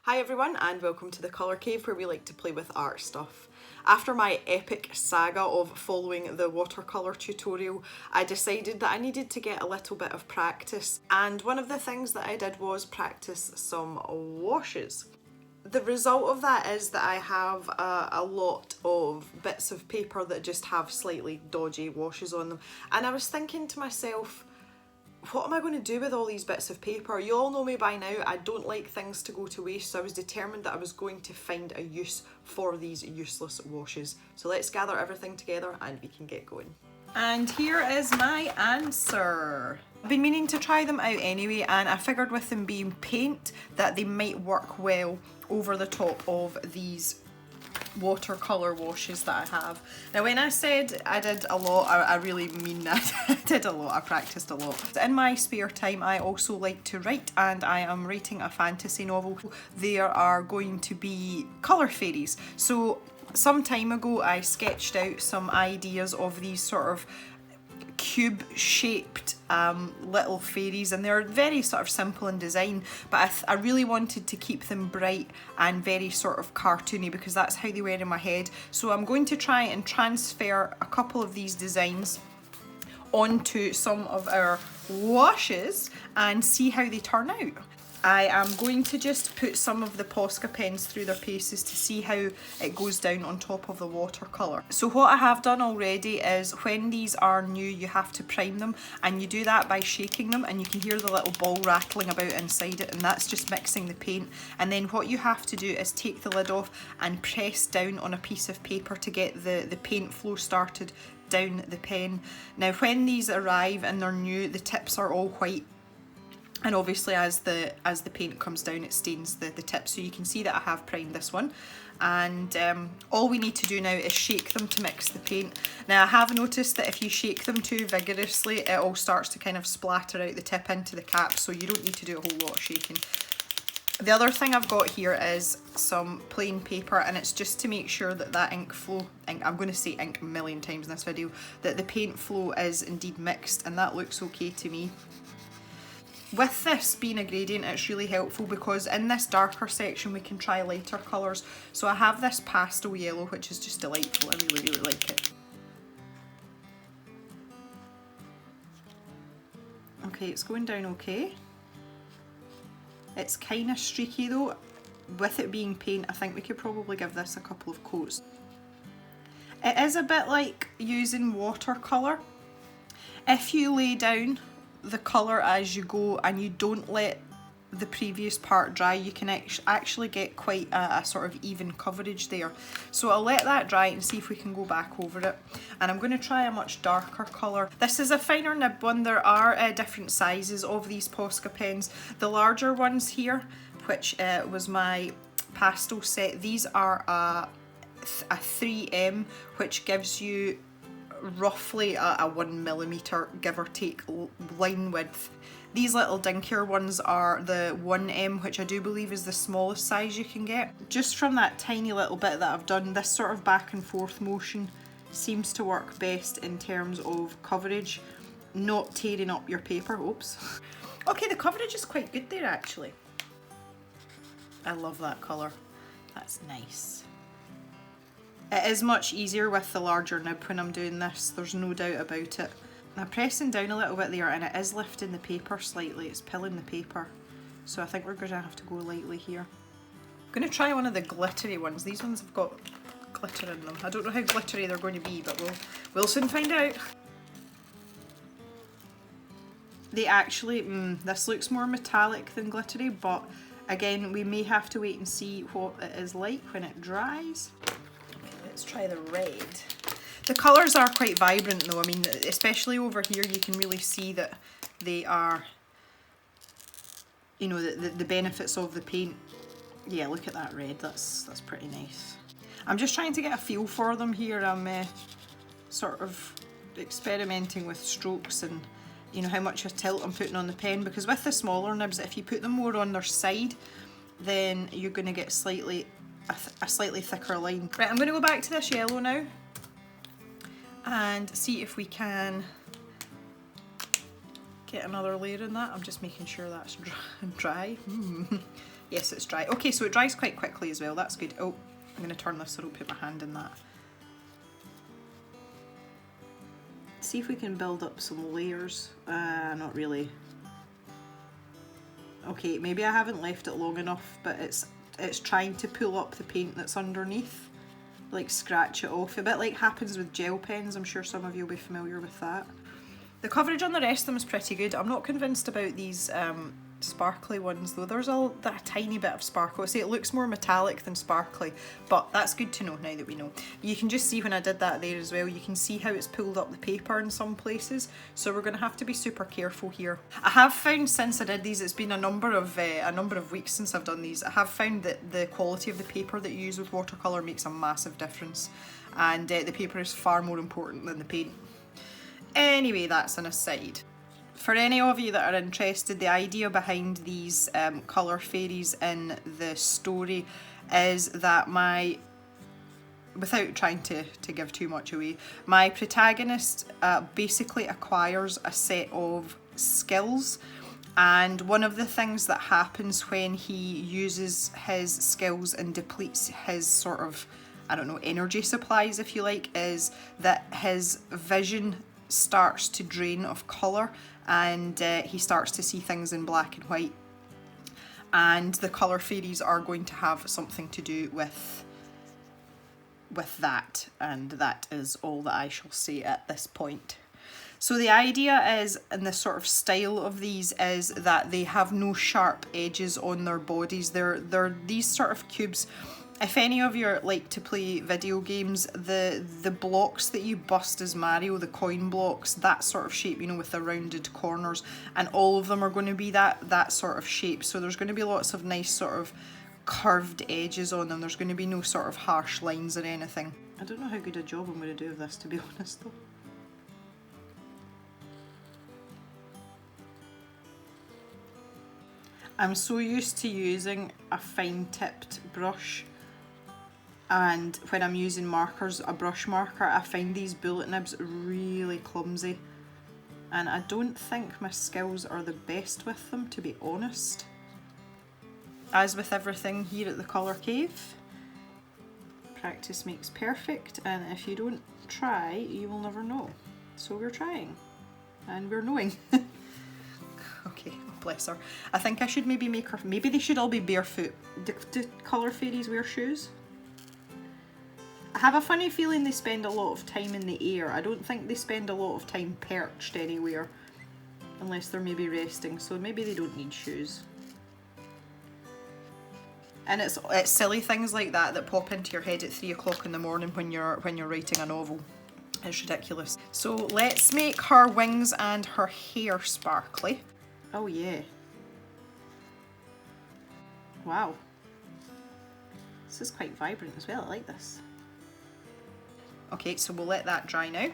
Hi everyone and welcome to the Colour Cave, where we like to play with art stuff. After my epic saga of following the watercolour tutorial, I decided that I needed to get a little bit of practice, and one of the things that I did was practice some washes. The result of that is that I have a lot of bits of paper that just have slightly dodgy washes on them, and I was thinking to myself, what am I going to do with all these bits of paper? You all know me by now, I don't like things to go to waste, so I was determined that I was going to find a use for these useless washes. So let's gather everything together and we can get going. And here is my answer. I've been meaning to try them out anyway, and I figured with them being paint that they might work well over the top of these watercolour washes that I have. Now when I said I did a lot, I really mean that. I did a lot, I practiced a lot. In my spare time I also like to write, and I am writing a fantasy novel. There are going to be colour fairies. So some time ago I sketched out some ideas of these sort of cube shaped little fairies, and they're very sort of simple in design, but I really wanted to keep them bright and very sort of cartoony because that's how they were in my head. So I'm going to try and transfer a couple of these designs onto some of our washes and see how they turn out. I am going to just put some of the Posca pens through their paces to see how it goes down on top of the watercolour. So what I have done already is, when these are new, you have to prime them, and you do that by shaking them, and you can hear the little ball rattling about inside it, and that's just mixing the paint. And then what you have to do is take the lid off and press down on a piece of paper to get the paint flow started down the pen. Now when these arrive and they're new, the tips are all white, and obviously as the paint comes down it stains the tip, so you can see that I have primed this one. And all we need to do now is shake them to mix the paint. Now I have noticed that if you shake them too vigorously, it all starts to kind of splatter out the tip into the cap, so you don't need to do a whole lot of shaking. The other thing I've got here is some plain paper, and it's just to make sure that that ink flow, I'm going to say ink a million times in this video, that the paint flow is indeed mixed, and that looks okay to me. With this being a gradient, it's really helpful because in this darker section we can try lighter colours. So I have this pastel yellow, which is just delightful. I really, really like it. Okay, it's going down okay. It's kind of streaky though. With it being paint, I think we could probably give this a couple of coats. It is a bit like using watercolour. If you lay down the colour as you go and you don't let the previous part dry, you can actually get quite a sort of even coverage there. So I'll let that dry and see if we can go back over it. And I'm going to try a much darker colour. This is a finer nib one. There are different sizes of these Posca pens. The larger ones here, which was my pastel set, these are a 3M, which gives you roughly a 1mm give or take line width. These little dinkier ones are the 1M, which I do believe is the smallest size you can get. Just from that tiny little bit that I've done, this sort of back and forth motion seems to work best in terms of coverage, not tearing up your paper. Oops. Okay, the coverage is quite good there actually. I love that colour. That's nice. It is much easier with the larger nib when I'm doing this, there's no doubt about it. I'm pressing down a little bit there and it is lifting the paper slightly, it's pilling the paper. So I think we're going to have to go lightly here. I'm going to try one of the glittery ones. These ones have got glitter in them. I don't know how glittery they're going to be, but we'll soon find out. They actually, this looks more metallic than glittery, but again, we may have to wait and see what it is like when it dries. Let's try the red. The colours are quite vibrant though. I mean, especially over here you can really see that they are, you know, the benefits of the paint. Yeah, look at that red, that's pretty nice. I'm just trying to get a feel for them here. I'm sort of experimenting with strokes and, you know, how much of tilt I'm putting on the pen, because with the smaller nibs, if you put them more on their side, then you're going to get a slightly thicker line. Right, I'm going to go back to this yellow now and see if we can get another layer in that. I'm just making sure that's dry. Yes, it's dry. Okay, so it dries quite quickly as well. That's good. Oh, I'm going to turn this so I don't put my hand in that. See if we can build up some layers. Not really. Okay, maybe I haven't left it long enough, but it's trying to pull up the paint that's underneath, like scratch it off, a bit like happens with gel pens. I'm sure some of you will be familiar with that. The coverage on the rest of them is pretty good. I'm not convinced about these sparkly ones though. There's a tiny bit of sparkle. I say it looks more metallic than sparkly, but that's good to know now that we know. You can just see when I did that there as well, you can see how it's pulled up the paper in some places, so we're going to have to be super careful here. I have found since I did these, it's been a number of weeks since I've done these, I have found that the quality of the paper that you use with watercolour makes a massive difference, and the paper is far more important than the paint. Anyway, that's an aside. For any of you that are interested, the idea behind these colour fairies in the story is that without trying to give too much away, my protagonist basically acquires a set of skills, and one of the things that happens when he uses his skills and depletes his sort of, I don't know, energy supplies if you like, is that his vision starts to drain of colour, and he starts to see things in black and white, and the colour fairies are going to have something to do with that, and that is all that I shall say at this point. So the idea is, and the sort of style of these is that they have no sharp edges on their bodies. They're these sort of cubes. If any of you like to play video games, the blocks that you bust as Mario, the coin blocks, that sort of shape, you know, with the rounded corners, and all of them are going to be that sort of shape. So there's going to be lots of nice sort of curved edges on them. There's going to be no sort of harsh lines or anything. I don't know how good a job I'm going to do of this, to be honest though. I'm so used to using a fine tipped brush, and when I'm using markers, a brush marker, I find these bullet nibs really clumsy, and I don't think my skills are the best with them, to be honest. As with everything here at the Colour Cave, practice makes perfect, and if you don't try, you will never know. So we're trying, and we're knowing. Okay, bless her. I think I should maybe make her, maybe they should all be barefoot. Do colour fairies wear shoes? I have a funny feeling they spend a lot of time in the air. I don't think they spend a lot of time perched anywhere, unless they're maybe resting, so maybe they don't need shoes. And it's silly things like that that pop into your head at 3 o'clock in the morning when you're writing a novel. It's ridiculous. So let's make her wings and her hair sparkly. Oh yeah. Wow. This is quite vibrant as well, I like this. Okay, so we'll let that dry now.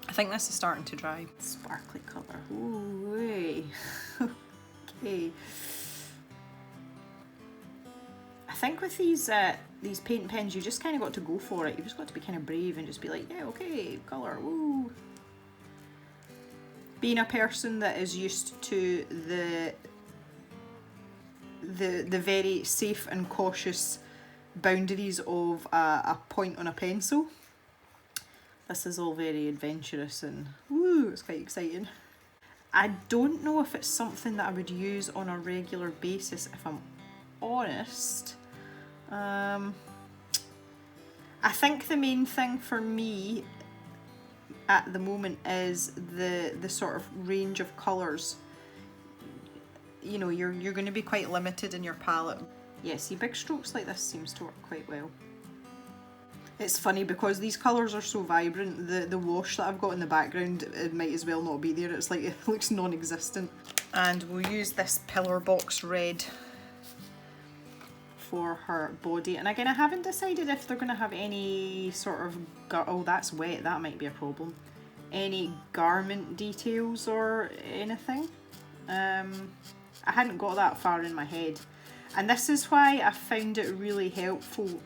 I think this is starting to dry. Sparkly colour. Ooh, way. Okay. I think with these paint pens, you just kind of got to go for it. You've just got to be kind of brave and just be like, yeah, okay, colour, woo. Being a person that is used to the very safe and cautious boundaries of a point on a pencil, this is all very adventurous and woo, it's quite exciting. I don't know if it's something that I would use on a regular basis, if I'm honest. I think the main thing for me at the moment is the sort of range of colours. You know, you're going to be quite limited in your palette. Yeah, see, big strokes like this seems to work quite well. It's funny because these colours are so vibrant, the wash that I've got in the background, it might as well not be there. It's like, it looks non-existent. And we'll use this Pillar Box Red for her body. And again, I haven't decided if they're going to have any sort of, oh that's wet, that might be a problem, any garment details or anything. I hadn't got that far in my head, and this is why I found it really helpful.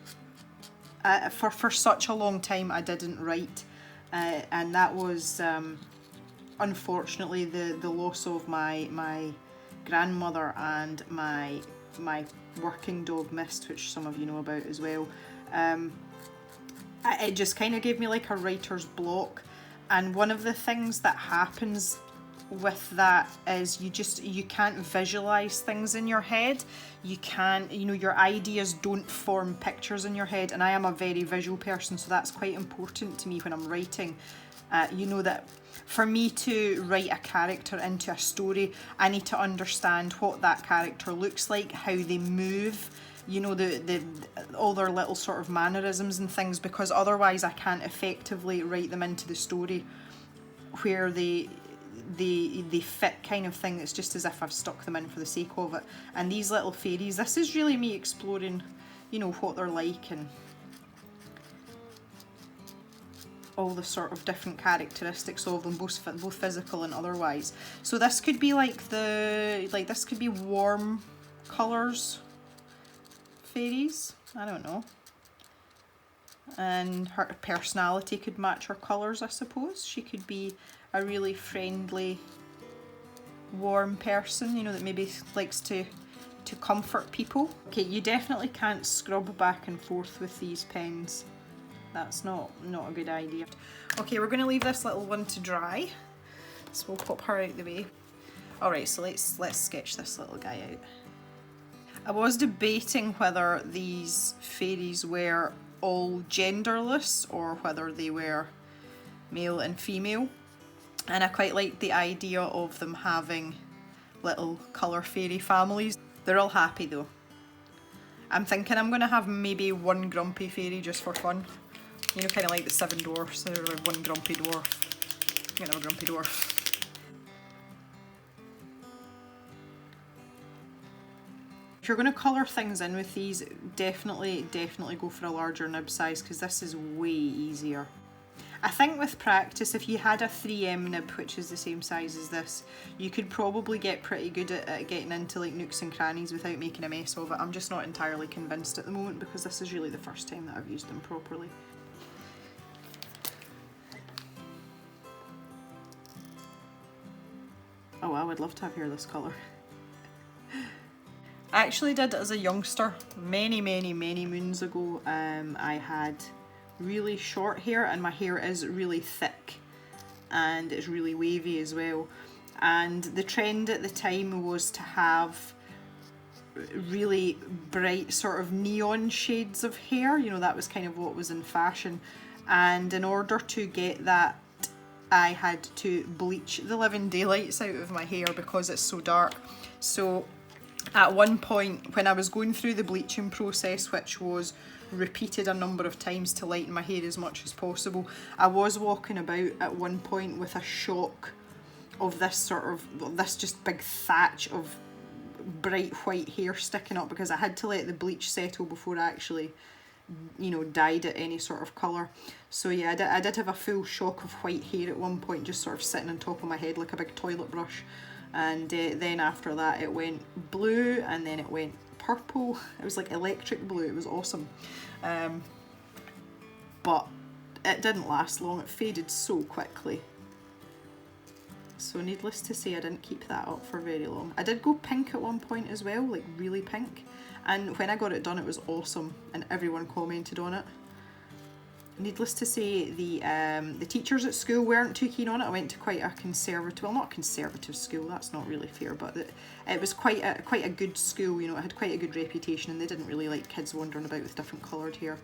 For such a long time I didn't write, and that was unfortunately the loss of my grandmother and my my working dog Mist, which some of you know about as well. It just kind of gave me like a writer's block, and one of the things that happens with that is you can't visualize things in your head. You can't, you know, your ideas don't form pictures in your head, and I am a very visual person, so that's quite important to me when I'm writing. You know that for me to write a character into a story, I need to understand what that character looks like, how they move, you know, all their little sort of mannerisms and things, because otherwise I can't effectively write them into the story where they fit, kind of thing. It's just as if I've stuck them in for the sake of it. And these little fairies, this is really me exploring, you know, what they're like and all the sort of different characteristics of them, both physical and otherwise. So this could be like this could be warm colours fairies, I don't know. And her personality could match her colours, I suppose. She could be a really friendly, warm person, you know, that maybe likes to comfort people. Okay, you definitely can't scrub back and forth with these pens. That's not a good idea. Okay, we're going to leave this little one to dry, so we'll pop her out of the way. Alright, so let's sketch this little guy out. I was debating whether these fairies were all genderless or whether they were male and female, and I quite liked the idea of them having little colour fairy families. They're all happy though. I'm thinking I'm going to have maybe one grumpy fairy just for fun. You know, kind of like the 7 dwarfs, there are one grumpy dwarf. I'm going to have a grumpy dwarf. If you're going to colour things in with these, definitely go for a larger nib size, because this is way easier. I think with practice, if you had a 3M nib, which is the same size as this, you could probably get pretty good at getting into like nooks and crannies without making a mess of it. I'm just not entirely convinced at the moment, because this is really the first time that I've used them properly. Oh, I would love to have hair this colour. I actually did it as a youngster, many moons ago. I had really short hair, and my hair is really thick and it's really wavy as well. And the trend at the time was to have really bright sort of neon shades of hair, you know, that was kind of what was in fashion. And in order to get that, I had to bleach the living daylights out of my hair because it's so dark. So at one point when I was going through the bleaching process, which was repeated a number of times to lighten my hair as much as possible, I was walking about at one point with a shock of this just big thatch of bright white hair sticking up, because I had to let the bleach settle before I actually, you know, dyed it any sort of colour. So yeah, I did have a full shock of white hair at one point, just sort of sitting on top of my head like a big toilet brush. And then after that it went blue, and then it went purple. It was like electric blue, it was awesome. But it didn't last long, it faded so quickly. So needless to say, I didn't keep that up for very long. I did go pink at one point as well, like really pink. And when I got it done, it was awesome, and everyone commented on it. Needless to say, the teachers at school weren't too keen on it. I went to quite a conservative, well, not conservative school, that's not really fair, but it was quite a good school, you know, it had quite a good reputation, and they didn't really like kids wandering about with different coloured hair.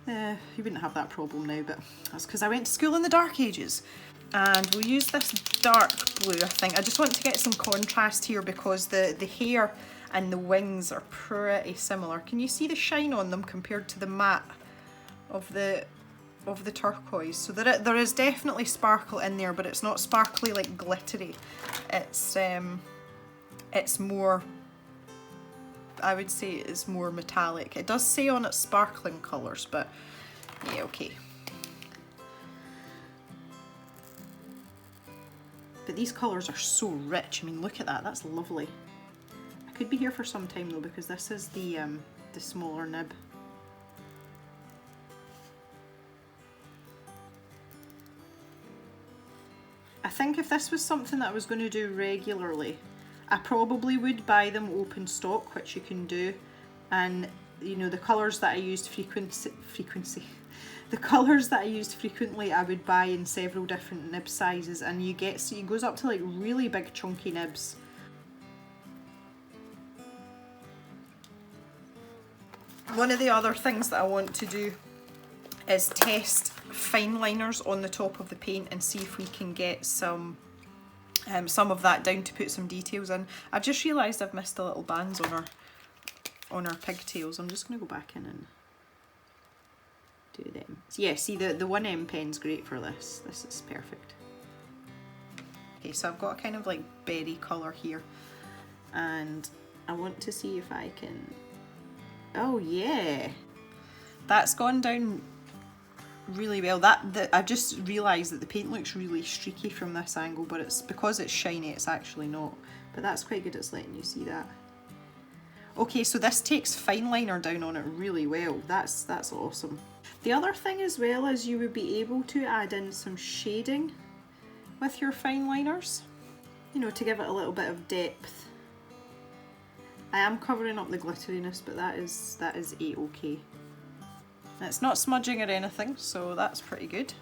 You wouldn't have that problem now, but that's because I went to school in the Dark Ages. And we'll use this dark blue, I think. I just want to get some contrast here because the hair and the wings are pretty similar. Can you see the shine on them compared to the matte of the turquoise? So there is definitely sparkle in there, but it's not sparkly like glittery. It's more, I would say it's more metallic. It does say on it sparkling colours, but yeah, okay. But these colours are so rich. I mean, look at that, that's lovely. I could be here for some time though, because this is the smaller nib. I think if this was something that I was going to do regularly, I probably would buy them open stock, which you can do, and you know, the colours that I used the colours that I used frequently I would buy in several different nib sizes, and you get, so it goes up to like really big chunky nibs. One of the other things that I want to do is test fine liners on the top of the paint and see if we can get some of that down to put some details in. I've just realised I've missed the little bands on her pigtails. I'm just going to go back in and do them. So yeah, see the 1M pen's great for this. This is perfect. Okay, so I've got a kind of like berry colour here, and I want to see if I can... Oh yeah! That's gone down really well. I've just realised that the paint looks really streaky from this angle, but it's because it's shiny, it's actually not. But that's quite good, it's letting you see that. Okay, so this takes fine liner down on it really well. That's awesome. The other thing as well is you would be able to add in some shading with your fine liners, you know, to give it a little bit of depth. I am covering up the glitteriness, but that is a-okay. It's not smudging or anything, so that's pretty good.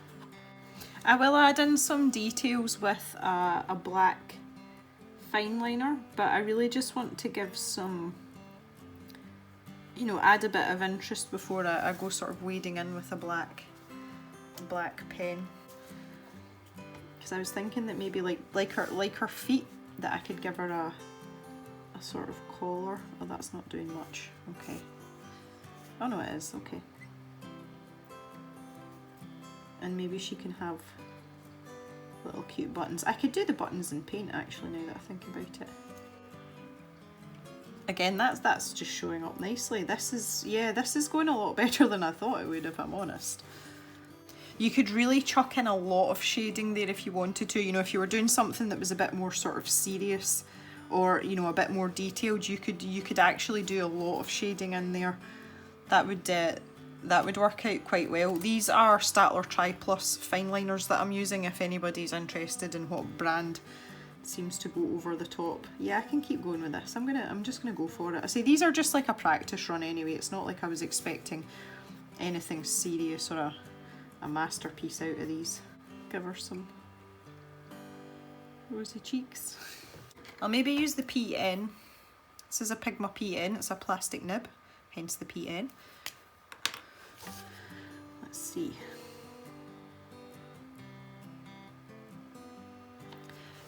I will add in some details with a black fine liner, but I really just want to give some, you know, add a bit of interest before I go sort of wading in with a black pen. Because I was thinking that maybe like her feet, that I could give her a sort of collar. Oh, that's not doing much. Okay. Oh no, it is. Okay. And maybe she can have little cute buttons. I could do the buttons in paint actually, now that I think about it. Again, that's just showing up nicely. This is going a lot better than I thought it would, if I'm honest. You could really chuck in a lot of shading there if you wanted to. You know, if you were doing something that was a bit more sort of serious, or you know, a bit more detailed, you could actually do a lot of shading in there. That would work out quite well. These are Staedtler Tri Plus fine liners that I'm using, if anybody's interested in what brand seems to go over the top. Yeah, I can keep going with this. I'm just gonna go for it. I say these are just like a practice run anyway. It's not like I was expecting anything serious or a masterpiece out of these. Give her some rosy cheeks. I'll maybe use the PN. This is a Pigma PN. It's a plastic nib, hence the PN. Let's see.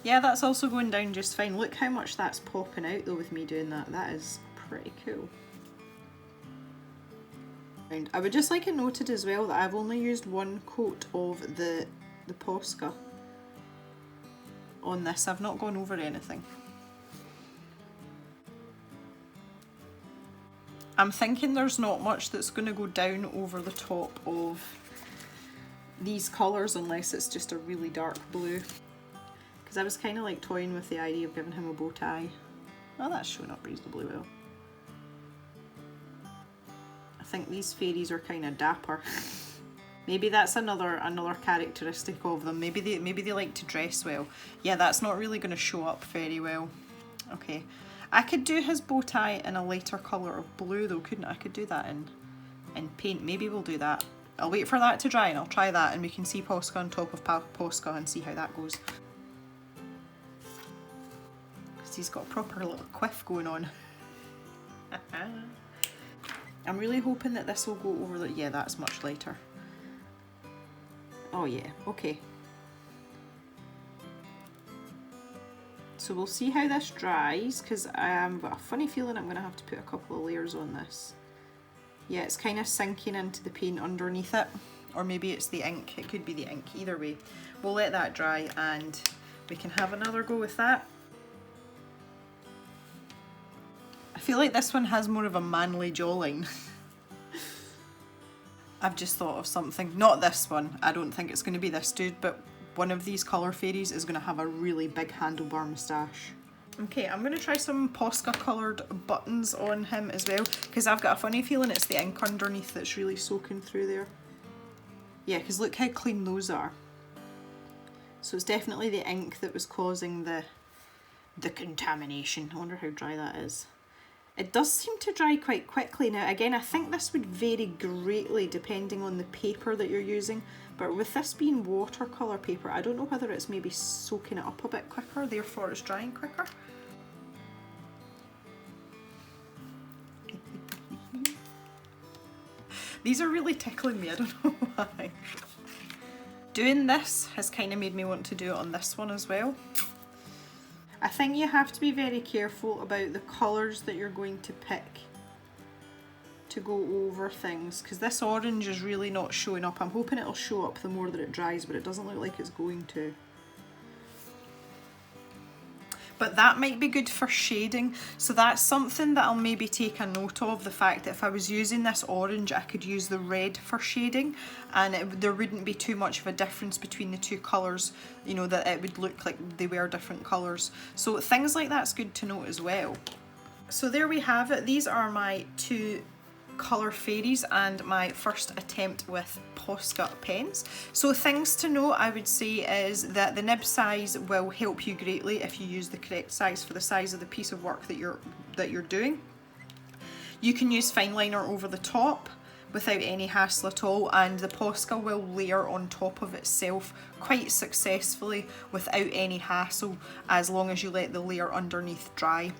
Yeah, that's also going down just fine. Look how much that's popping out though with me doing that. That is pretty cool. And I would just like it noted as well that I've only used one coat of the Posca on this. I've not gone over anything. I'm thinking there's not much that's going to go down over the top of these colours unless it's just a really dark blue. Because I was kind of like toying with the idea of giving him a bow tie. Well, that's showing up reasonably well. I think these fairies are kind of dapper. Maybe that's another characteristic of them. Maybe they like to dress well. Yeah, that's not really going to show up very well. Okay. I could do his bow tie in a lighter colour of blue though, couldn't I? I could do that in paint. Maybe we'll do that. I'll wait for that to dry and I'll try that, and we can see Posca on top of Posca and see how that goes. Because he's got a proper little quiff going on. I'm really hoping that this will go over the... Yeah, that's much lighter. Oh yeah, okay. So we'll see how this dries, because I've got a funny feeling I'm going to have to put a couple of layers on this. Yeah, it's kind of sinking into the paint underneath it, or maybe it's the ink. It could be the ink. Either way, we'll let that dry and we can have another go with that. I feel like this one has more of a manly jawline. I've just thought of something. Not this one. I don't think it's going to be this dude, but one of these colour fairies is going to have a really big handlebar moustache. Okay, I'm going to try some Posca coloured buttons on him as well, because I've got a funny feeling it's the ink underneath that's really soaking through there. Yeah, because look how clean those are. So it's definitely the ink that was causing the the contamination. I wonder how dry that is. It does seem to dry quite quickly. Now again, I think this would vary greatly depending on the paper that you're using, but with this being watercolour paper, I don't know whether it's maybe soaking it up a bit quicker, therefore it's drying quicker. These are really tickling me, I don't know why. Doing this has kind of made me want to do it on this one as well. I think you have to be very careful about the colours that you're going to pick to go over things, because this orange is really not showing up. I'm hoping it'll show up the more that it dries, but it doesn't look like it's going to. But that might be good for shading, so that's something that I'll maybe take a note of, the fact that if I was using this orange I could use the red for shading, and there wouldn't be too much of a difference between the two colours, you know, that it would look like they were different colours. So things like that's good to note as well. So there we have it. These are my two colour fairies and my first attempt with Posca pens. So things to note, I would say, is that the nib size will help you greatly if you use the correct size for the size of the piece of work that you're doing. You can use fine liner over the top without any hassle at all, and the Posca will layer on top of itself quite successfully without any hassle, as long as you let the layer underneath dry.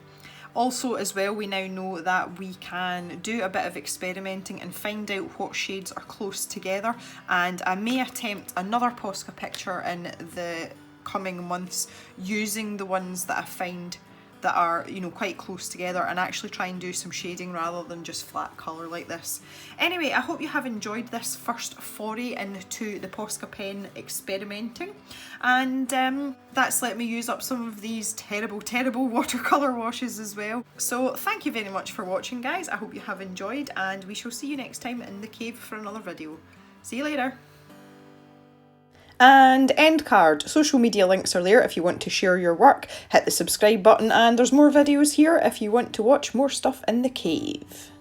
Also as well, we now know that we can do a bit of experimenting and find out what shades are close together, and I may attempt another Posca picture in the coming months using the ones that I find that are, you know, quite close together, and actually try and do some shading rather than just flat colour like this. Anyway, I hope you have enjoyed this first foray into the Posca pen experimenting, and that's let me use up some of these terrible watercolour washes as well. So thank you very much for watching, guys. I hope you have enjoyed, and we shall see you next time in the cave for another video. See you later. And end card. Social media links are there if you want to share your work. Hit the subscribe button, and there's more videos here if you want to watch more stuff in the cave.